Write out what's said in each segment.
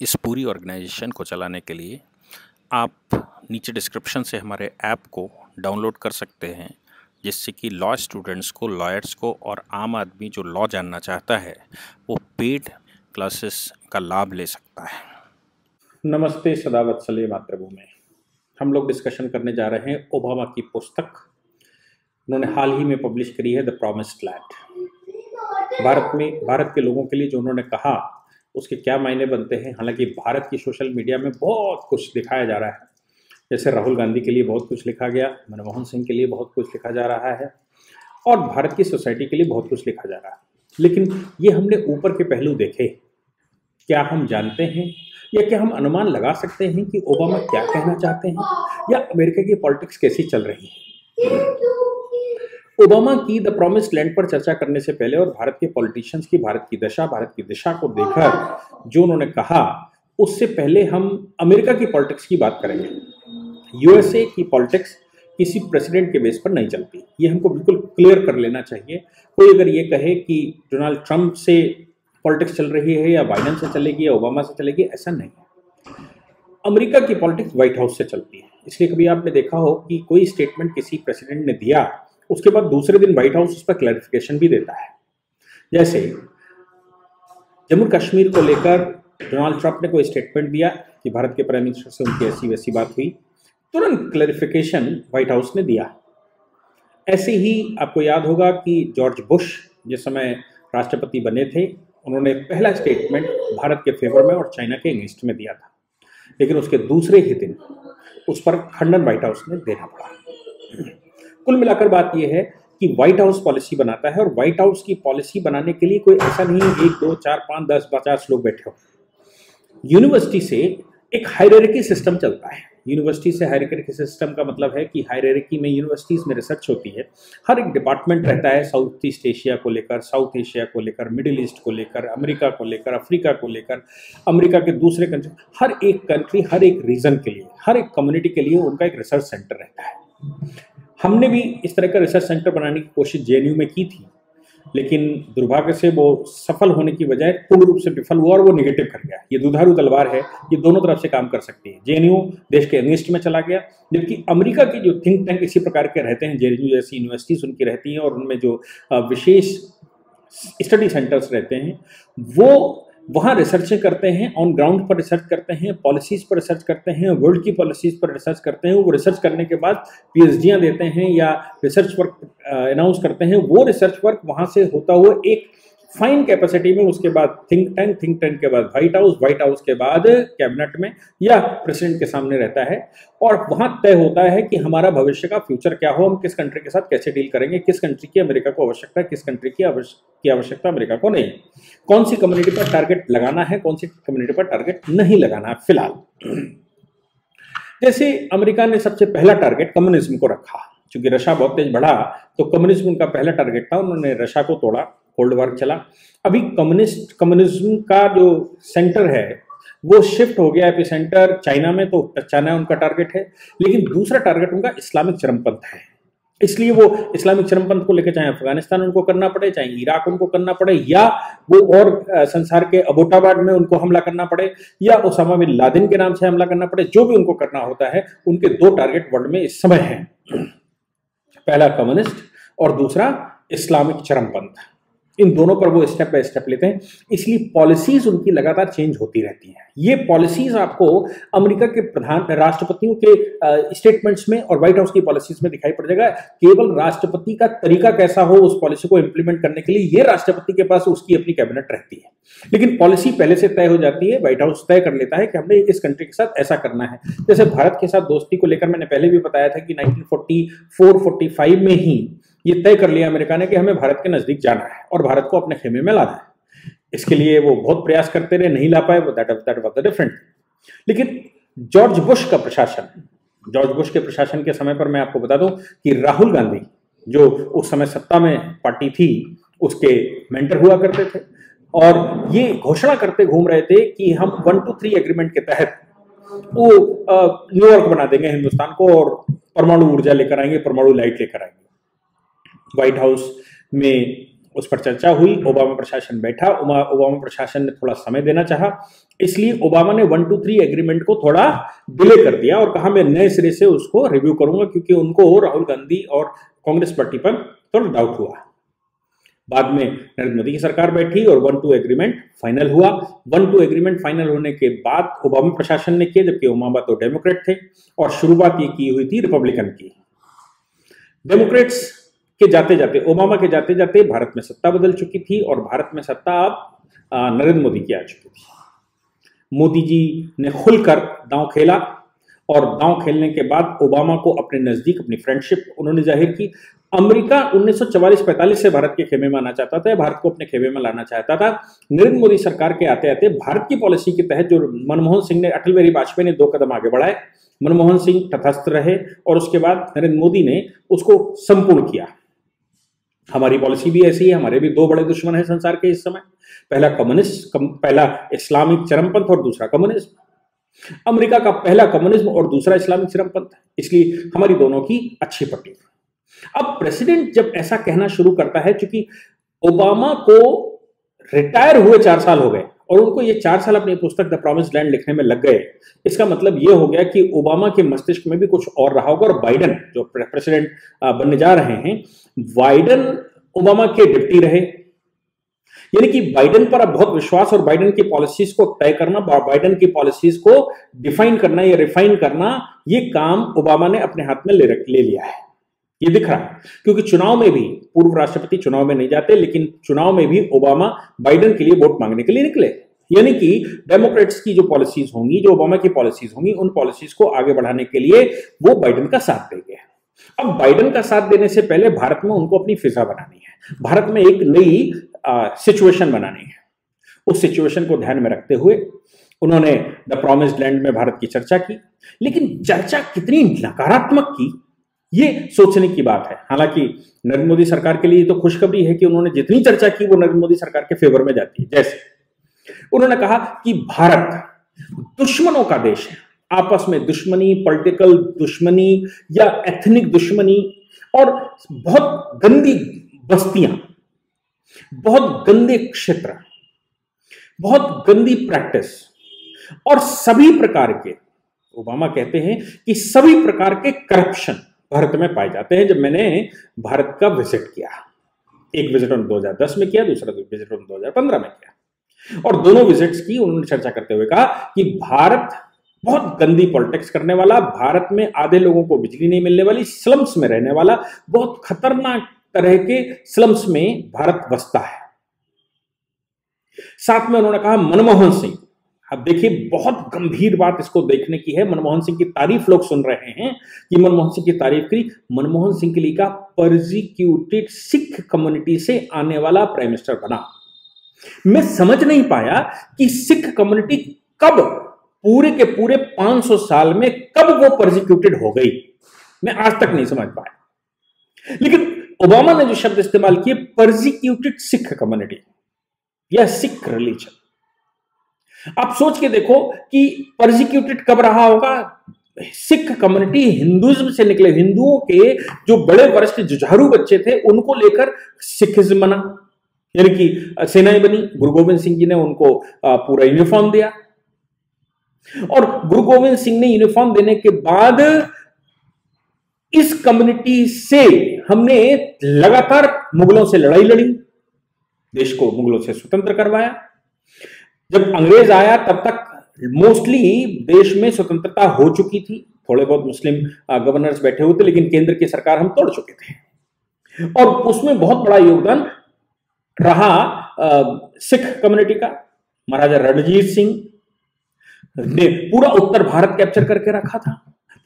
इस पूरी ऑर्गेनाइजेशन को चलाने के लिए आप नीचे डिस्क्रिप्शन से हमारे ऐप को डाउनलोड कर सकते हैं, जिससे कि लॉ स्टूडेंट्स को, लॉयर्स को और आम आदमी जो लॉ जानना चाहता है वो पेड क्लासेस का लाभ ले सकता है। नमस्ते सदावत्सले मातृभूमि। हम लोग डिस्कशन करने जा रहे हैं ओबामा की पुस्तक। उन्होंने हाल ही में पब्लिश करी है द प्रॉमिस्ड लैंड। भारत के लोगों के लिए जो उन्होंने कहा उसके क्या मायने बनते हैं। हालांकि भारत की सोशल मीडिया में बहुत कुछ दिखाया जा रहा है, जैसे राहुल गांधी के लिए बहुत कुछ लिखा गया, मनमोहन सिंह के लिए बहुत कुछ लिखा जा रहा है और भारत की सोसाइटी के लिए बहुत कुछ लिखा जा रहा है। लेकिन ये हमने ऊपर के पहलू देखे। क्या हम जानते हैं या क्या हम अनुमान लगा सकते हैं कि ओबामा क्या कहना चाहते हैं या अमेरिका की पॉलिटिक्स कैसी चल रही है? ओबामा की द प्रॉमिस्ड लैंड पर चर्चा करने से पहले और भारत के पॉलिटिशियंस की भारत की दिशा को देखकर जो उन्होंने कहा, उससे पहले हम अमेरिका की पॉलिटिक्स की बात करेंगे। यूएसए की पॉलिटिक्स किसी प्रेसिडेंट के बेस पर नहीं चलती, ये हमको बिल्कुल क्लियर कर लेना चाहिए। कोई अगर ये कहे कि डोनाल्ड ट्रंप से पॉलिटिक्स चल रही है या बाइडेन से चलेगी या ओबामा से चलेगी, ऐसा नहीं है। अमेरिका की पॉलिटिक्स व्हाइट हाउस से चलती है। इसलिए कभी आपने देखा हो कि कोई स्टेटमेंट किसी प्रेसिडेंट ने दिया, उसके बाद दूसरे दिन व्हाइट हाउस उस पर क्लैरिफिकेशन भी देता है। जैसे जम्मू कश्मीर को लेकर डोनाल्ड ट्रंप ने कोई स्टेटमेंट दिया कि भारत के प्राइम मिनिस्टर से उनकी ऐसी वैसी बात हुई, तुरंत क्लैरिफिकेशन व्हाइट हाउस ने दिया। ऐसे ही आपको याद होगा कि जॉर्ज बुश जिस समय राष्ट्रपति बने थे, उन्होंने पहला स्टेटमेंट भारत के फेवर में और चाइना के अगेंस्ट में दिया था, लेकिन उसके दूसरे ही दिन उस पर खंडन व्हाइट हाउस ने देना पड़ा। कुल मिलाकर बात यह है कि व्हाइट हाउस पॉलिसी बनाता है और व्हाइट हाउस की पॉलिसी बनाने के लिए कोई ऐसा नहीं 1 2 4 5 10 50 लोग बैठे हो। यूनिवर्सिटी से एक हायरार्की सिस्टम चलता है। यूनिवर्सिटी से हायरार्की सिस्टम का मतलब है कि हायरार्की में यूनिवर्सिटीज़ में रिसर्च होती है। हर एक डिपार्टमेंट रहता है, साउथ ईस्ट एशिया को लेकर, साउथ एशिया को लेकर, मिडिल ईस्ट को लेकर, अमेरिका को लेकर, अफ्रीका को लेकर, अमेरिका के दूसरे कंट्री, हर एक कंट्री, हर एक रीजन के लिए, हर एक कम्युनिटी के लिए उनका एक रिसर्च सेंटर रहता है। हमने भी इस तरह का रिसर्च सेंटर बनाने की कोशिश जेएनयू में की थी, लेकिन दुर्भाग्य से वो सफल होने की बजाय पूर्ण रूप से विफल हुआ और वो निगेटिव कर गया। ये दुधारू तलवार है, ये दोनों तरफ से काम कर सकती है। जेएनयू देश के अगेंस्ट में चला गया, जबकि अमेरिका के जो थिंक टैंक इसी प्रकार के रहते हैं, जेएनयू जैसी यूनिवर्सिटीज उनकी रहती हैं और उनमें जो विशेष स्टडी सेंटर्स रहते हैं, वो वहाँ रिसर्च करते हैं, ऑन ग्राउंड पर रिसर्च करते हैं, पॉलिसीज पर रिसर्च करते हैं, वर्ल्ड की पॉलिसीज पर रिसर्च करते हैं। वो रिसर्च करने के बाद पीएचडियाँ देते हैं या रिसर्च वर्क अनाउंस करते हैं। वो रिसर्च वर्क वहाँ से होता हुआ एक फाइन कैपेसिटी में, उसके बाद थिंक टैंक के बाद व्हाइट हाउस के बाद कैबिनेट में या प्रेसिडेंट के सामने रहता है और वहाँ तय होता है कि हमारा भविष्य का फ्यूचर क्या हो, हम किस कंट्री के साथ कैसे डील करेंगे, किस कंट्री की अमेरिका को आवश्यकता है, किस कंट्री की आवश्यकता अमेरिका को नहीं, कौन सी कम्युनिटी पर टारगेट लगाना है, कौन सी कम्युनिटी पर टारगेट नहीं लगाना है। फिलहाल जैसे अमेरिका ने सबसे पहला टारगेट कम्युनिज्म को रखा, क्योंकि रशिया बहुत तेज बढ़ा तो कम्युनिज्म उनका पहला टारगेट था। उन्होंने रशिया को तोड़ा, कोल्ड वॉर चला। अभी कम्युनिज्म का जो सेंटर है वो शिफ्ट हो गया एपिसेंटर चाइना में, तो चाइना उनका टारगेट है। लेकिन दूसरा टारगेट उनका इस्लामिक चरमपंथ है, इसलिए वो इस्लामिक चरमपंथ को लेकर चाहे अफगानिस्तान उनको करना पड़े, चाहे इराक उनको करना पड़े, या वो और संसार के अबोटाबाद में उनको हमला करना पड़े, या ओसामा बिन लादेन के नाम से हमला करना पड़े, जो भी उनको करना होता है, उनके 2 टारगेट वर्ल्ड में इस समय हैं। पहला कम्युनिस्ट और दूसरा इस्लामिक चरमपंथ। इन दोनों पर वो स्टेप बाय स्टेप लेते हैं, इसलिए पॉलिसीज उनकी लगातार चेंज होती रहती हैं। ये पॉलिसीज आपको अमेरिका के राष्ट्रपतियों के स्टेटमेंट्स में और व्हाइट हाउस की पॉलिसीज में दिखाई पड़ जाएगा। केवल राष्ट्रपति का तरीका कैसा हो उस पॉलिसी को इंप्लीमेंट करने के लिए ये राष्ट्रपति के पास उसकी अपनी कैबिनेट रहती है, लेकिन पॉलिसी पहले से तय हो जाती है। व्हाइट हाउस तय कर लेता है कि हमने इस कंट्री के साथ ऐसा करना है। जैसे भारत के साथ दोस्ती को लेकर मैंने पहले भी बताया था कि 1944-45 में ही ये तय कर लिया अमेरिका ने कि हमें भारत के नजदीक जाना है और भारत को अपने खेमे में लाना है। इसके लिए वो बहुत प्रयास करते रहे, नहीं ला पाए, दैट वाज द डिफरेंट। लेकिन जॉर्ज बुश के प्रशासन के समय पर मैं आपको बता दूं कि राहुल गांधी जो उस समय सत्ता में पार्टी थी, उसके मेंटर हुआ करते थे और ये घोषणा करते घूम रहे थे कि हम 1-2-3 एग्रीमेंट के तहत वो न्यूयॉर्क बना देंगे हिंदुस्तान को और परमाणु ऊर्जा लेकर आएंगे, परमाणु लाइट लेकर आएंगे। व्हाइट हाउस में उस पर चर्चा हुई, ओबामा प्रशासन बैठा, ओबामा प्रशासन ने थोड़ा समय देना चाहा इसलिए ओबामा ने 123 एग्रीमेंट को थोड़ा डिले कर दिया और कहा मैं नए सिरे से उसको रिव्यू करूंगा, क्योंकि उनको राहुल गांधी और कांग्रेस पार्टी पर थोड़ा डाउट हुआ। बाद में नरेंद्र मोदी की सरकार बैठी और 1-2 एग्रीमेंट फाइनल हुआ। 1-2 एग्रीमेंट फाइनल होने के बाद ओबामा प्रशासन ने किया, जबकि ओबामा तो डेमोक्रेट थे और शुरुआत ये की हुई थी रिपब्लिकन की। डेमोक्रेट्स के जाते जाते, ओबामा के जाते जाते भारत में सत्ता बदल चुकी थी और भारत में सत्ता अब नरेंद्र मोदी की आ चुकी थी। मोदी जी ने खुलकर दांव खेला और दांव खेलने के बाद ओबामा को अपने नजदीक अपनी फ्रेंडशिप उन्होंने जाहिर की। अमेरिका 1944-45 से भारत के खेमे में आना चाहता था, भारत को अपने खेमे में लाना चाहता था। नरेंद्र मोदी सरकार के आते आते भारत की पॉलिसी के तहत जो मनमोहन सिंह ने, अटल बिहारी वाजपेयी ने 2 कदम आगे बढ़ाए। मनमोहन सिंह तटस्थ रहे और उसके बाद नरेंद्र मोदी ने उसको संपूर्ण किया। हमारी पॉलिसी भी ऐसी है, हमारे भी 2 बड़े दुश्मन हैं संसार के इस समय, पहला पहला इस्लामिक चरमपंथ और दूसरा कम्युनिज्म। अमेरिका का पहला कम्युनिज्म और दूसरा इस्लामिक चरमपंथ, इसलिए हमारी दोनों की अच्छी पट्टी। अब प्रेसिडेंट जब ऐसा कहना शुरू करता है, क्योंकि ओबामा को रिटायर हुए 4 साल हो गए और उनको ये 4 साल अपनी पुस्तक द प्रॉमिस्ड लैंड लिखने में लग गए, इसका मतलब ये हो गया कि ओबामा के मस्तिष्क में भी कुछ और रहा होगा। और बाइडन जो प्रेसिडेंट बनने जा रहे हैं, बाइडन ओबामा के डिप्टी रहे, यानी कि बाइडन पर अब बहुत विश्वास और बाइडन की पॉलिसीज को तय करना, बाइडन की पॉलिसीज को डिफाइन करना या रिफाइन करना, ये काम ओबामा ने अपने हाथ में ले लिया है। ये दिख रहा है, क्योंकि चुनाव में भी, पूर्व राष्ट्रपति चुनाव में नहीं जाते, लेकिन चुनाव में भी ओबामा बाइडन के लिए वोट मांगने के लिए निकले। यानी कि डेमोक्रेट्स की जो पॉलिसीज होंगी, जो ओबामा की पॉलिसीज होंगी, उन पॉलिसीज को आगे बढ़ाने के लिए वो बाइडन का साथ देंगे। अब बाइडन का साथ देने से पहले भारत में उनको अपनी फिजा बनानी है, भारत में एक नई सिचुएशन बनानी है। उस सिचुएशन को ध्यान में रखते हुए उन्होंने द प्रॉमिस्ड लैंड में भारत की चर्चा की, लेकिन चर्चा कितनी नकारात्मक की, ये सोचने की बात है। हालांकि नरेंद्र मोदी सरकार के लिए तो खुशखबरी है कि उन्होंने जितनी चर्चा की वो नरेंद्र मोदी सरकार के फेवर में जाती है। जैसे उन्होंने कहा कि भारत दुश्मनों का देश है, आपस में दुश्मनी, पॉलिटिकल दुश्मनी या एथनिक दुश्मनी और बहुत गंदी बस्तियां, बहुत गंदे क्षेत्र, बहुत गंदी प्रैक्टिस और सभी प्रकार के, ओबामा कहते हैं कि सभी प्रकार के करप्शन भारत में पाए जाते हैं। जब मैंने भारत का विजिट किया, एक विजिट उन्होंने 2010 में किया, दूसरा विजिट उन्होंने 2015 में किया, और दोनों विजिट्स की उन्होंने चर्चा करते हुए कहा कि भारत बहुत गंदी पॉलिटिक्स करने वाला, भारत में आधे लोगों को बिजली नहीं मिलने वाली, स्लम्स में रहने वाला, बहुत खतरनाक तरह के स्लम्स में भारत बसता है। साथ में उन्होंने कहा मनमोहन सिंह, अब देखिए बहुत गंभीर बात इसको देखने की है। मनमोहन सिंह की तारीफ लोग सुन रहे हैं कि मनमोहन सिंह की तारीफ करी, मनमोहन सिंह के लिए का परसिक्यूटेड सिख कम्युनिटी से आने वाला प्राइम मिनिस्टर बना। मैं समझ नहीं पाया कि सिख कम्युनिटी कब, पूरे के पूरे 500 साल में कब वो परसिक्यूटेड हो गई, मैं आज तक नहीं समझ पाया। लेकिन ओबामा ने जो शब्द इस्तेमाल किए, परसिक्यूटेड सिख कम्युनिटी या सिख रिलीजन, आप सोच के देखो कि परसिक्यूटेड कब रहा होगा। सिख कम्युनिटी हिंदुइज्म से निकले, हिंदुओं के जो बड़े वरिष्ठ जुझारू बच्चे थे उनको लेकर सिखिज्म बना, यानी कि सेनाएं बनी। गुरु गोविंद सिंह जी ने उनको पूरा यूनिफॉर्म दिया, और गुरु गोविंद सिंह ने यूनिफॉर्म देने के बाद इस कम्युनिटी से हमने लगातार मुगलों से लड़ाई लड़ी, देश को मुगलों से स्वतंत्र करवाया। जब अंग्रेज आया तब तक मोस्टली देश में स्वतंत्रता हो चुकी थी, थोड़े बहुत मुस्लिम गवर्नर्स बैठे हुए थे, लेकिन केंद्र की सरकार हम तोड़ चुके थे। और उसमें बहुत बड़ा योगदान रहा सिख कम्युनिटी का। महाराजा रणजीत सिंह ने पूरा उत्तर भारत कैप्चर करके रखा था,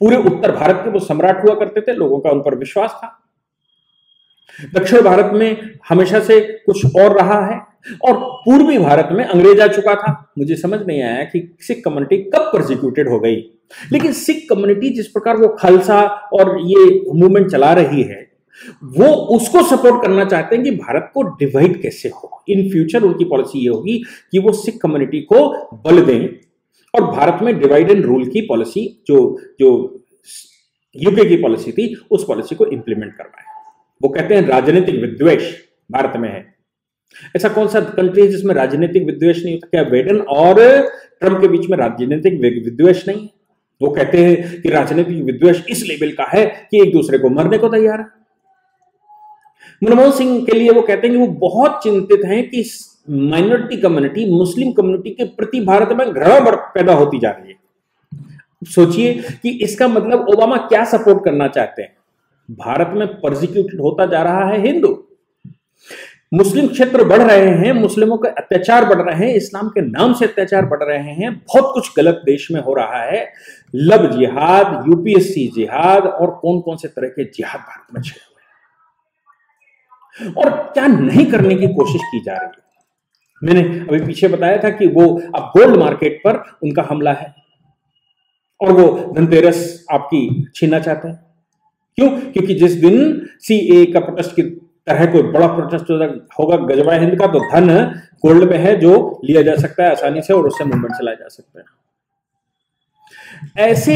पूरे उत्तर भारत के वो सम्राट हुआ करते थे, लोगों का उन पर विश्वास था। दक्षिण भारत में हमेशा से कुछ और रहा है, और पूर्वी भारत में अंग्रेज आ चुका था। मुझे समझ नहीं आया कि सिख कम्युनिटी कब परसिक्यूटेड हो गई, लेकिन सिख कम्युनिटी जिस प्रकार वो खालसा और ये मूवमेंट चला रही है, वो उसको सपोर्ट करना चाहते हैं कि भारत को डिवाइड कैसे हो। इन फ्यूचर उनकी पॉलिसी ये होगी कि वो सिख कम्युनिटी को बल दें और भारत में डिवाइड एंड रूल की पॉलिसी, जो यूके की पॉलिसी थी, उस पॉलिसी को इंप्लीमेंट करवाएं। वो कहते हैं राजनीतिक विद्वेष भारत में है। ऐसा कौन सा कंट्री है जिसमें राजनीतिक विद्वेष नहीं होता? क्या स्वीडन और ट्रंप के बीच में राजनीतिक विद्वेष नहीं है। वो कहते हैं कि राजनीतिक विद्वेष इस लेवल का है कि एक दूसरे को मरने को तैयार है। मनमोहन सिंह के लिए वो कहते हैं कि वो बहुत चिंतित हैं कि माइनॉरिटी कम्युनिटी, मुस्लिम कम्युनिटी के प्रति भारत में घृणा पैदा होती जा रही है। सोचिए कि इसका मतलब ओबामा क्या सपोर्ट करना चाहते हैं। भारत में परसिक्यूटेड होता जा रहा है हिंदू, मुस्लिम क्षेत्र बढ़ रहे हैं, मुस्लिमों के अत्याचार बढ़ रहे हैं, इस्लाम के नाम से अत्याचार बढ़ रहे हैं, बहुत कुछ गलत देश में हो रहा है। लव जिहाद, यूपीएससी जिहाद और कौन कौन से तरह के जिहाद भारत में छिड़े हुए हैं और क्या नहीं करने की कोशिश की जा रही है। मैंने अभी पीछे बताया था कि वो अब गोल्ड मार्केट पर उनका हमला है और वो धनतेरस आपकी छीनना चाहते हैं। क्यों? क्योंकि जिस दिन सीए का प्रोटेस्ट की तरह कोई बड़ा प्रोटेस्ट होगा गजवा हिंद का, तो धन गोल्ड में है जो लिया जा सकता है आसानी से और उससे मूवमेंट चलाया जा सकता है। ऐसे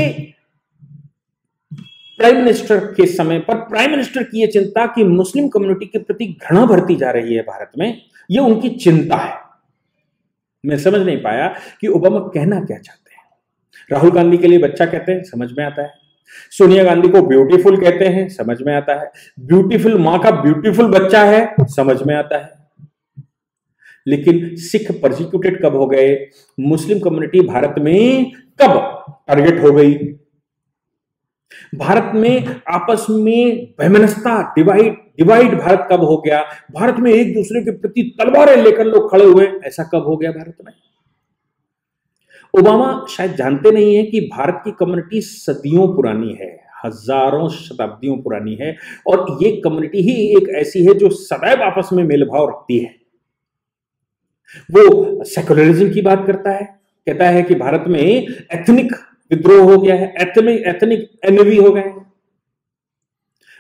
प्राइम मिनिस्टर के समय पर प्राइम मिनिस्टर की यह चिंता कि मुस्लिम कम्युनिटी के प्रति घृणा बढ़ती जा रही है भारत में, यह उनकी चिंता है। मैं समझ नहीं पाया कि ओबामा कहना क्या चाहते हैं। राहुल गांधी के लिए बच्चा कहते हैं, समझ में आता है। सोनिया गांधी को ब्यूटीफुल कहते हैं, समझ में आता है। ब्यूटीफुल मां का ब्यूटीफुल बच्चा है, समझ में आता है। लेकिन सिख परसिक्यूटेड कब हो गए, मुस्लिम कम्युनिटी भारत में कब टारगेट हो गई, भारत में आपस में वैमनस्यता, डिवाइड भारत कब हो गया, भारत में एक दूसरे के प्रति तलवारें लेकर लोग खड़े हुए, ऐसा कब हो गया भारत में। ओबामा शायद जानते नहीं है कि भारत की कम्युनिटी सदियों पुरानी है, हजारों शताब्दियों पुरानी है और ये कम्युनिटी ही एक ऐसी है जो सदैव आपस में मेलभाव रखती है। वो सेकुलरिज्म की बात करता है, कहता है कि भारत में एथनिक विद्रोह हो गया है, एथनिक एनवी हो गए हैं।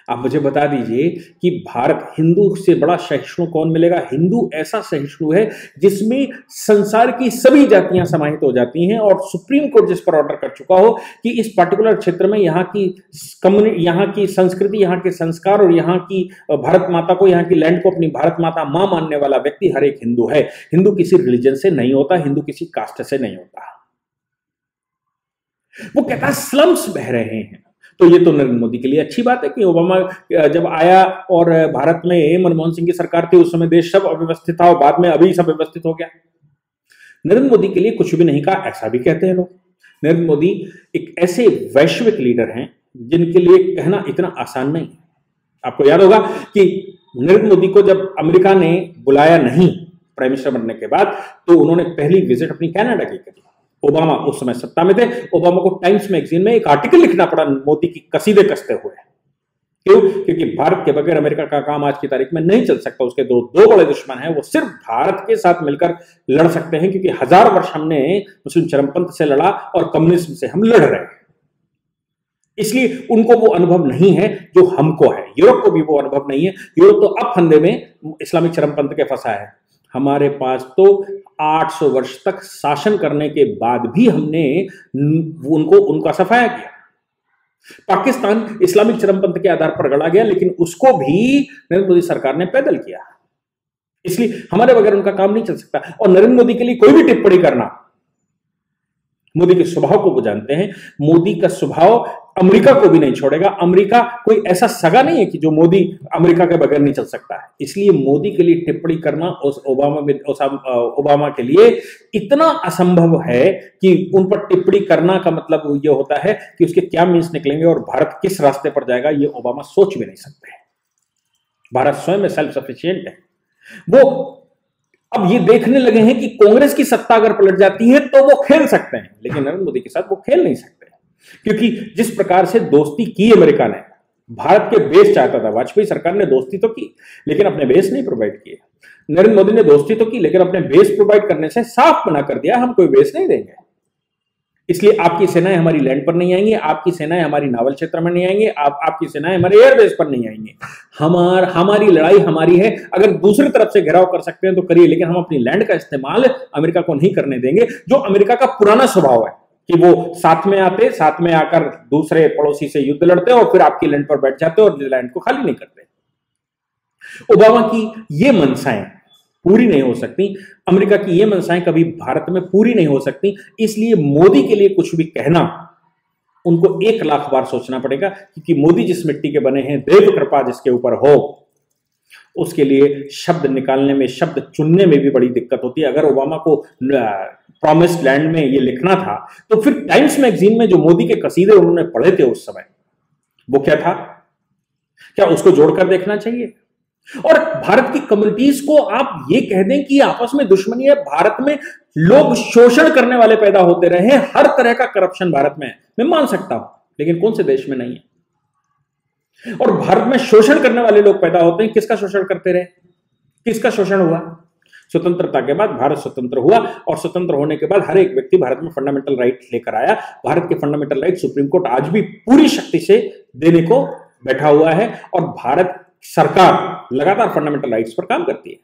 आप मुझे बता दीजिए कि भारत, हिंदू से बड़ा सहिष्णु कौन मिलेगा। हिंदू ऐसा सहिष्णु है जिसमें संसार की सभी जातियां समाहित हो जाती हैं और सुप्रीम कोर्ट जिस पर ऑर्डर कर चुका हो कि इस पर्टिकुलर क्षेत्र में यहाँ की संस्कृति, यहाँ के संस्कार और यहाँ की भारत माता को, यहाँ की लैंड को अपनी भारत माता मां मानने वाला व्यक्ति हर एक हिंदू है। हिंदू किसी रिलीजन से नहीं होता, हिंदू किसी कास्ट से नहीं होता। वो कहता है स्लम्स बह रहे हैं। तो ये तो नरेंद्र मोदी के लिए अच्छी बात है कि ओबामा जब आया और भारत में मनमोहन सिंह की सरकार थी, उस समय देश सब अव्यवस्थित था और बाद में अभी सब व्यवस्थित हो गया। नरेंद्र मोदी के लिए कुछ भी नहीं कहा, ऐसा भी कहते हैं लोग। नरेंद्र मोदी एक ऐसे वैश्विक लीडर हैं जिनके लिए कहना इतना आसान नहीं है। आपको याद होगा कि नरेंद्र मोदी को जब अमेरिका ने बुलाया नहीं प्राइम मिनिस्टर बनने के बाद, तो उन्होंने पहली विजिट अपनी कनाडा की करी। ओबामा उस समय सत्ता में थे। ओबामा को टाइम्स मैगजीन में एक आर्टिकल लिखना पड़ा मोदी की कसीदे कसते हुए। क्यों? क्योंकि भारत के बगैर अमेरिका का काम आज की तारीख में नहीं चल सकता। उसके दो बड़े दुश्मन हैं, वो सिर्फ भारत के साथ मिलकर लड़ सकते हैं, क्योंकि 1000 वर्ष हमने मुस्लिम चरमपंथ से लड़ा और कम्युनिज्म से हम लड़ रहे हैं। इसलिए उनको वो अनुभव नहीं है जो हमको है। यूरोप को भी वो अनुभव नहीं है। यूरोप तो अब फंदे में इस्लामिक चरमपंथ के फंसा है। हमारे पास तो 800 वर्ष तक शासन करने के बाद भी हमने उनका सफाया किया। पाकिस्तान इस्लामिक चरमपंथ के आधार पर गढ़ा गया, लेकिन उसको भी नरेंद्र मोदी सरकार ने पैदल किया। इसलिए हमारे बगैर उनका काम नहीं चल सकता। और नरेंद्र मोदी के लिए कोई भी टिप्पणी करना, मोदी के स्वभाव को वो जानते हैं। मोदी का स्वभाव अमेरिका को भी नहीं छोड़ेगा। अमेरिका कोई ऐसा सगा नहीं है कि जो मोदी अमेरिका के बगैर नहीं चल सकता है। इसलिए मोदी के लिए टिप्पणी करना उस ओबामा के लिए इतना असंभव है कि उन पर टिप्पणी करना का मतलब ये होता है कि उसके क्या मीन्स निकलेंगे और भारत किस रास्ते पर जाएगा, ये ओबामा सोच भी नहीं सकते। भारत स्वयं में सेल्फ सफिशिएंट है। वो अब ये देखने लगे हैं कि कांग्रेस की सत्ता अगर पलट जाती है तो वो खेल सकते हैं, लेकिन नरेंद्र मोदी के साथ वो खेल नहीं सकते। क्योंकि जिस प्रकार से दोस्ती की अमेरिका ने, भारत के बेस चाहता था। वाजपेयी सरकार ने दोस्ती तो की लेकिन अपने बेस नहीं प्रोवाइड किए। नरेंद्र मोदी ने दोस्ती तो की लेकिन अपने बेस प्रोवाइड करने से साफ मना कर दिया, हम कोई बेस नहीं देंगे। इसलिए आपकी सेनाएं हमारी लैंड पर नहीं आएंगी, आपकी सेनाएं हमारी नावल क्षेत्र में नहीं आएंगी, आपकी सेनाएं हमारे एयरबेस पर नहीं आएंगी। हमारी लड़ाई हमारी है। अगर दूसरी तरफ से घेराव कर सकते हैं तो करिए, लेकिन हम अपनी लैंड का इस्तेमाल अमेरिका को नहीं करने देंगे, जो अमेरिका का पुराना स्वभाव है कि वो साथ में आकर दूसरे पड़ोसी से युद्ध लड़ते और फिर आपकी लैंड पर बैठ जाते और लैंड को खाली नहीं करते। ओबामा की ये मंशाएं पूरी नहीं हो सकती, अमेरिका की ये मंशाएं कभी भारत में पूरी नहीं हो सकती। इसलिए मोदी के लिए कुछ भी कहना उनको 1,00,000 बार सोचना पड़ेगा, क्योंकि मोदी जिस मिट्टी के बने हैं, देव कृपा जिसके ऊपर हो, उसके लिए शब्द निकालने में, शब्द चुनने में भी बड़ी दिक्कत होती है। अगर ओबामा को प्रॉमिस्ड लैंड में ये लिखना था तो फिर टाइम्स मैगजीन में जो मोदी के कसीदे उन्होंने पढ़े थे उस समय, वो क्या था? क्या उसको जोड़कर देखना चाहिए? और भारत की कम्युनिटीज को आप ये कह दें कि आपस में दुश्मनी है, भारत में लोग शोषण करने वाले पैदा होते रहे, हर तरह का करप्शन भारत में है, मैं मान सकता हूं, लेकिन कौन से देश में नहीं है? और भारत में शोषण करने वाले लोग पैदा होते हैं, किसका शोषण करते रहे? किसका शोषण हुआ? स्वतंत्रता के बाद भारत स्वतंत्र हुआ, और स्वतंत्र होने के बाद हर एक व्यक्ति भारत में फंडामेंटल राइट लेकर आया। भारत के फंडामेंटल राइट सुप्रीम कोर्ट आज भी पूरी शक्ति से देने को बैठा हुआ है, और भारत सरकार लगातार फंडामेंटल राइट्स पर काम करती है।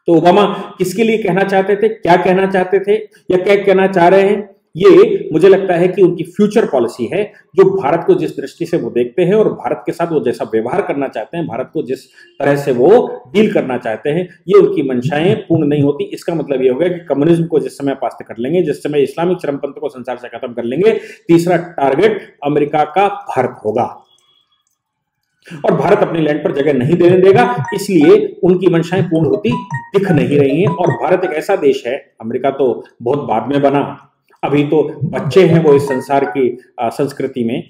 तो ओबामा किसके लिए कहना चाहते थे, क्या कहना चाहते थे, या क्या कहना चाह रहे हैं, ये मुझे लगता है कि उनकी फ्यूचर पॉलिसी है, जो भारत को जिस दृष्टि से वो देखते हैं और भारत के साथ वो जैसा व्यवहार करना चाहते हैं, भारत को जिस तरह से वो डील करना चाहते हैं, ये उनकी मंशाएं पूर्ण नहीं होती। इसका मतलब ये होगा कि कम्युनिज्म को जिस समय परास्त कर लेंगे, जिस समय इस्लामिक चरमपंथ को संसार से खत्म कर लेंगे, तीसरा टारगेट अमेरिका का भारत होगा, और भारत अपने लैंड पर जगह नहीं देने देगा। इसलिए उनकी मंशाएं पूर्ण होती दिख नहीं रही हैं। और भारत एक ऐसा देश है, अमेरिका तो बहुत बाद में बना, अभी तो बच्चे हैं वो इस संसार की संस्कृति में,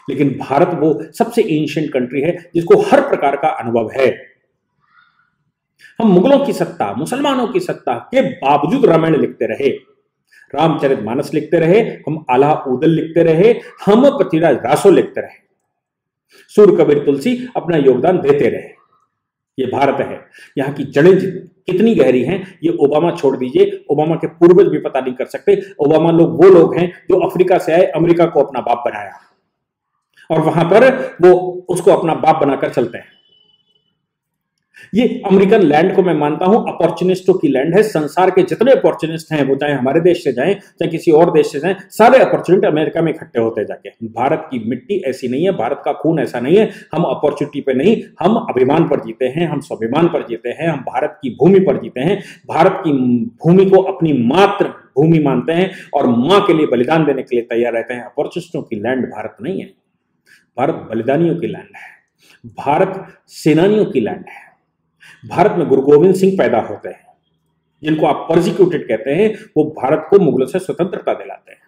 लेकिन भारत वो सबसे एंशिएंट कंट्री है जिसको हर प्रकार का अनुभव है। हम मुगलों की सत्ता, मुसलमानों की सत्ता के बावजूद रामायण लिखते रहे, रामचरितमानस लिखते रहे, हम आला उदल लिखते रहे, हम पृथ्वीराज रासो लिखते रहे, सूर कबीर तुलसी अपना योगदान देते रहे। ये भारत है, यहाँ की जड़ें कितनी गहरी हैं ये ओबामा छोड़ दीजिए, ओबामा के पूर्वज भी पता नहीं कर सकते। ओबामा लोग वो लोग हैं जो अफ्रीका से आए, अमेरिका को अपना बाप बनाया, और वहां पर वो उसको अपना बाप बनाकर चलते हैं। ये अमेरिकन लैंड को मैं मानता हूं अपॉर्चुनिस्टों की लैंड है। संसार के जितने अपॉर्चुनिस्ट हैं, वो चाहे हमारे देश से जाएं चाहे किसी और देश से जाएं, सारे अपॉर्चुनिटी अमेरिका में इकट्ठे होते जाके। भारत की मिट्टी ऐसी नहीं है, भारत का खून ऐसा नहीं है। हम अपॉर्चुनिटी पे नहीं, हम अभिमान पर जीते हैं, हम स्वाभिमान पर जीते हैं, हम भारत की भूमि पर जीते हैं, भारत की भूमि को अपनी मात्र भूमि मानते हैं और मां के लिए बलिदान देने के लिए तैयार रहते हैं। अपॉर्चुनिस्टों की लैंड भारत नहीं है, भारत बलिदानियों की लैंड है, भारत सेनानियों की लैंड है। भारत में गुरु गोविंद सिंह पैदा होते हैं, जिनको आप परसिक्यूटेड कहते हैं, वो भारत को मुगलों से स्वतंत्रता दिलाते हैं।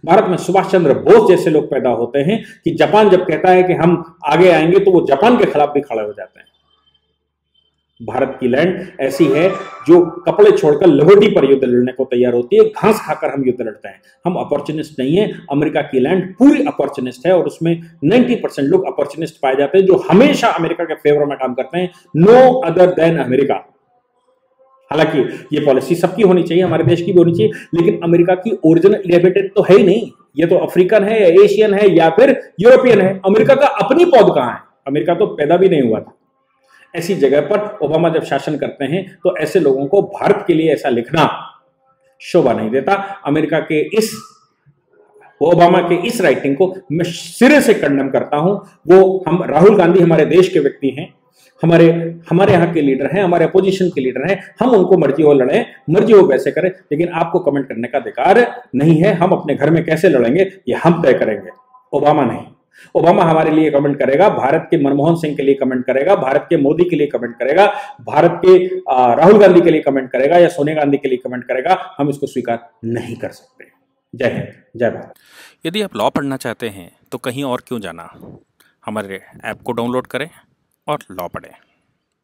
भारत में सुभाष चंद्र बोस जैसे लोग पैदा होते हैं कि जापान जब कहता है कि हम आगे आएंगे तो वो जापान के खिलाफ भी खड़े हो जाते हैं। भारत की लैंड ऐसी है जो कपड़े छोड़कर लंगोटी पर युद्ध लड़ने को तैयार होती है, घास खाकर हम युद्ध लड़ते हैं। हम अपॉर्चुनिस्ट नहीं है। अमेरिका की लैंड पूरी अपॉर्चुनिस्ट है, और उसमें 90% लोग अपॉर्चुनिस्ट पाए जाते हैं जो हमेशा अमेरिका के फेवर में काम करते हैं। No other than America. हालांकि ये पॉलिसी सबकी होनी चाहिए, हमारे देश की भी होनी चाहिए, लेकिन अमेरिका की ओरिजिनल इनहेबिटेड तो है ही नहीं। ये तो अफ्रीकन है या एशियन है या फिर यूरोपियन है। अमेरिका का अपनी पौध कहां है? अमेरिका तो पैदा भी नहीं हुआ था। ऐसी जगह पर ओबामा जब शासन करते हैं तो ऐसे लोगों को भारत के लिए ऐसा लिखना शोभा नहीं देता। अमेरिका के इस ओबामा के इस राइटिंग को मैं सिरे से कंडेम करता हूं। वो हम राहुल गांधी हमारे देश के व्यक्ति हैं, हमारे यहाँ के लीडर हैं, हमारे अपोजिशन के लीडर हैं। हम उनको मर्जी हो लड़ें, मर्जी हो वैसे करें, लेकिन आपको कमेंट करने का अधिकार नहीं है। हम अपने घर में कैसे लड़ेंगे ये हम तय करेंगे, ओबामा नहीं। ओबामा हमारे लिए कमेंट करेगा, भारत के मनमोहन सिंह के लिए कमेंट करेगा, भारत के मोदी के लिए कमेंट करेगा, भारत के राहुल गांधी के लिए कमेंट करेगा या सोनिया गांधी के लिए कमेंट करेगा। हम इसको स्वीकार नहीं कर सकते। जय हिंद, जय भारत। यदि आप लॉ पढ़ना चाहते हैं तो कहीं और क्यों जाना, हमारे ऐप को डाउनलोड करें और लॉ पढ़ें।